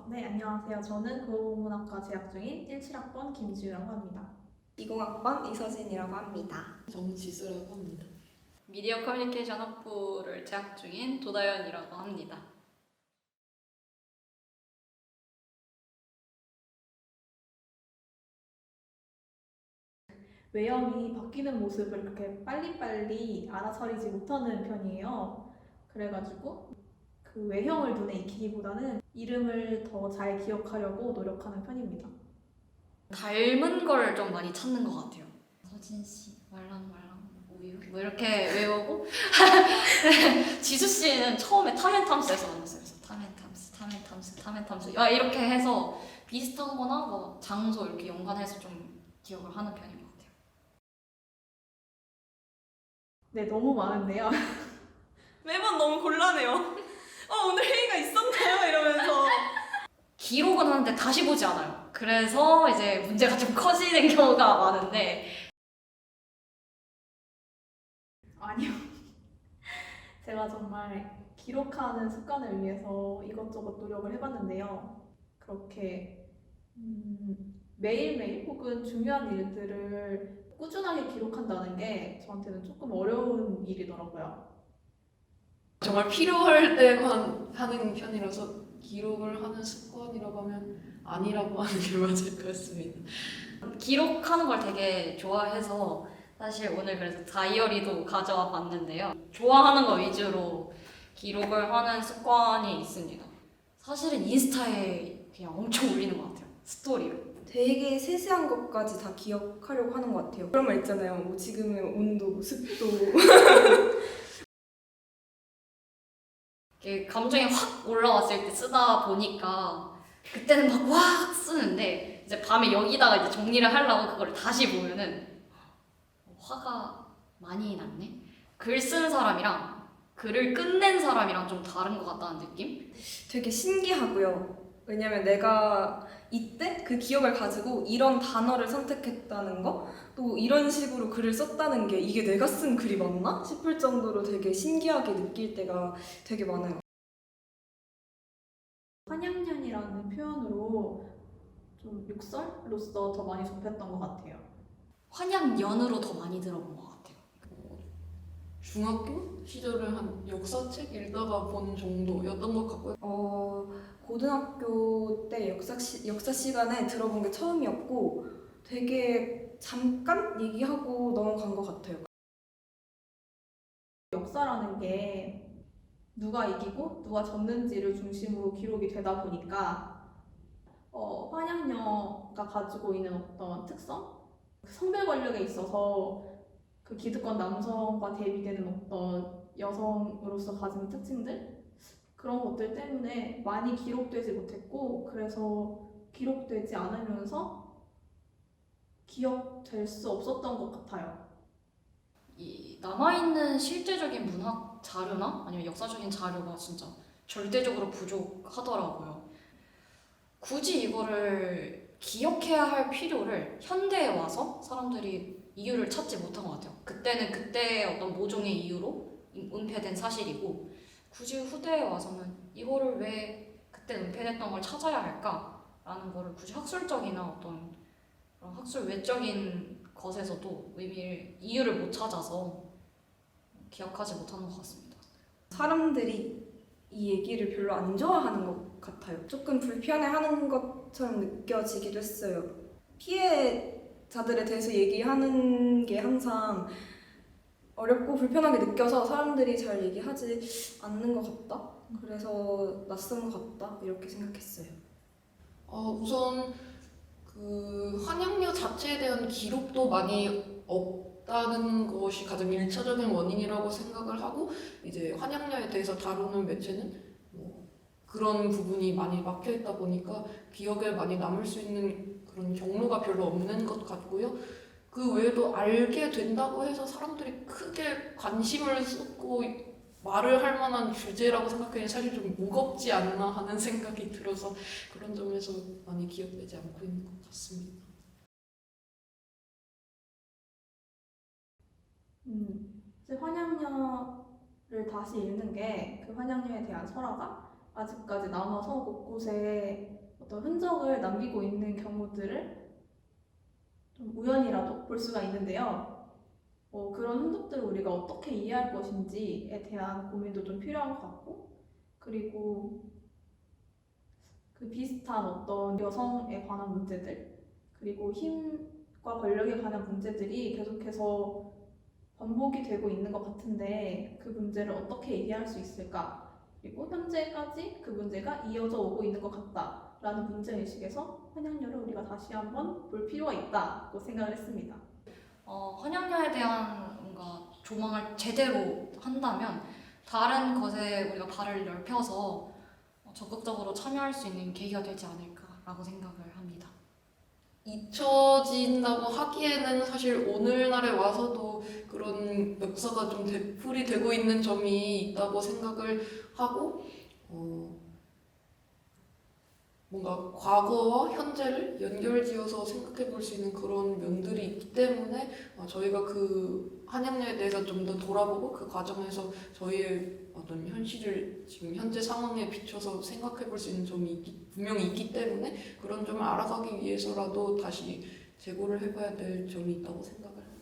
네, 안녕하세요. 저는 국어국문학과 재학 중인 17학번 김지우라고 합니다. 20학번 이서진이라고 합니다. 정지수라고 합니다. 미디어 커뮤니케이션 학부를 재학 중인 도다연이라고 합니다. 외형이 바뀌는 모습을 그렇게 빨리빨리 알아차리지 못하는 편이에요. 그래가지고 그 외형을 눈에 익히기보다는 이름을 더 잘 기억하려고 노력하는 편입니다. 닮은 걸 좀 많이 찾는 것 같아요. 서진 씨, 말랑말랑 우유 뭐 이렇게 외우고 지수 씨는 처음에 탐앤탐스에서 만났어요. 그래서 탐앤탐스 이렇게 해서 비슷한거나 뭐 장소 이렇게 연관해서 좀 기억을 하는 편인 것 같아요. 네, 너무 많은데요. 매번 너무 곤란해요. 오늘 회의가 있었나요? 이러면서. 기록은 하는데 다시 보지 않아요. 그래서 이제 문제가 좀 커지는 경우가 많은데 아니요. 제가 정말 기록하는 습관을 위해서 이것저것 노력을 해봤는데요. 그렇게 매일매일 혹은 중요한 일들을 꾸준하게 기록한다는 게 저한테는 조금 어려운 일이더라고요. 정말 필요할 때만 하는 편이라서 기록을 하는 습관이라고 하면 아니라고 하는 게 맞을 것 같습니다. 기록하는 걸 되게 좋아해서 사실 오늘 그래서 다이어리도 가져와 봤는데요. 좋아하는 거 위주로 기록을 하는 습관이 있습니다. 사실은 인스타에 그냥 엄청 올리는 것 같아요. 스토리로. 되게 세세한 것까지 다 기억하려고 하는 것 같아요. 그런 말 있잖아요. 뭐 지금의 온도, 습도. 이렇게 감정이 확 올라왔을 때 쓰다 보니까 그때는 막 와 쓰는데 이제 밤에 여기다가 이제 정리를 하려고 그걸 다시 보면은 화가 많이 났네. 글 쓴 사람이랑 글을 끝낸 사람이랑 좀 다른 것 같다는 느낌? 되게 신기하고요. 왜냐면 내가 이때 그 기억을 가지고 이런 단어를 선택했다는 거, 또 이런 식으로 글을 썼다는 게 이게 내가 쓴 글이 맞나? 싶을 정도로 되게 신기하게 느낄 때가 되게 많아요. 환양년이라는 표현으로 좀 욕설로서 더 많이 접했던 것 같아요. 환양연으로 더 많이 들어본 것 같아요. 중학교 시절을 한 역사책 읽다가 본 정도였던 것 같고요. 고등학교 때 역사 시간에 들어본 게 처음이었고 되게 잠깐 얘기하고 넘어간 것 같아요. 역사라는 게 누가 이기고 누가 졌는지를 중심으로 기록이 되다 보니까 환양녀가 가지고 있는 어떤 특성? 성별 권력에 있어서 그 기득권 남성과 대비되는 어떤 여성으로서 가진 특징들? 그런 것들 때문에 많이 기록되지 못했고 그래서 기록되지 않으면서 기억될 수 없었던 것 같아요. 이 남아있는 실제적인 문학 자료나 아니면 역사적인 자료가 진짜 절대적으로 부족하더라고요. 굳이 이거를 기억해야 할 필요를 현대에 와서 사람들이 이유를 찾지 못한 것 같아요. 그때는 그때의 어떤 모종의 이유로 은폐된 사실이고 굳이 후대에 와서는 이거를 왜 그때 은폐됐던 걸 찾아야 할까라는 거를 굳이 학술적이나 어떤 그런 학술 외적인 것에서도 이유를 못 찾아서 기억하지 못하는 것 같습니다. 사람들이 이 얘기를 별로 안 좋아하는 것 같아요. 조금 불편해하는 것처럼 느껴지기도 했어요. 피해자들에 대해서 얘기하는 게 항상 어렵고 불편하게 느껴서 사람들이 잘 얘기하지 않는 것 같다? 그래서 낯선 것 같다? 이렇게 생각했어요. 우선 그 환양녀 자체에 대한 기록도 많이 없다는 것이 가장 1차적인 원인이라고 생각을 하고, 이제 환양녀에 대해서 다루는 매체는 뭐 그런 부분이 많이 막혀 있다 보니까 기억에 많이 남을 수 있는 그런 경로가 별로 없는 것 같고요. 그 외에도 알게 된다고 해서 사람들이 크게 관심을 쏟고 말을 할 만한 주제라고 생각하기엔 사실 좀 무겁지 않나 하는 생각이 들어서 그런 점에서 많이 기억되지 않고 있는 것 같습니다. 이제 환양녀를 다시 읽는 게 그 환양녀에 대한 설화가 아직까지 남아서 곳곳에 어떤 흔적을 남기고 있는 경우들을 좀 우연이라도 볼 수가 있는데요. 그런 흔적들을 우리가 어떻게 이해할 것인지에 대한 고민도 좀 필요한 것 같고, 그리고 그 비슷한 어떤 여성에 관한 문제들, 그리고 힘과 권력에 관한 문제들이 계속해서 반복이 되고 있는 것 같은데 그 문제를 어떻게 이해할 수 있을까? 그리고 현재까지 그 문제가 이어져 오고 있는 것 같다라는 문제의식에서 환양녀를 우리가 다시 한번 볼 필요가 있다고 생각을 했습니다. 환양녀에 대한 뭔가 조망을 제대로 한다면 다른 것에 우리가 발을 넓혀서 적극적으로 참여할 수 있는 계기가 되지 않을까라고 생각을 합니다. 잊혀진다고 하기에는 사실 오늘날에 와서도 그런 역사가 좀 되풀이 되고 있는 점이 있다고 생각을 하고, 뭔가 과거와 현재를 연결지어서 생각해 볼 수 있는 그런 면들이 있기 때문에 저희가 그 한양녀에 대해서 좀 더 돌아보고 그 과정에서 저희의 어떤 현실을 지금 현재 상황에 비춰서 생각해 볼 수 있는 점이 분명히 있기 때문에 그런 점을 알아가기 위해서라도 다시 재고를 해봐야 될 점이 있다고 생각을 합니다.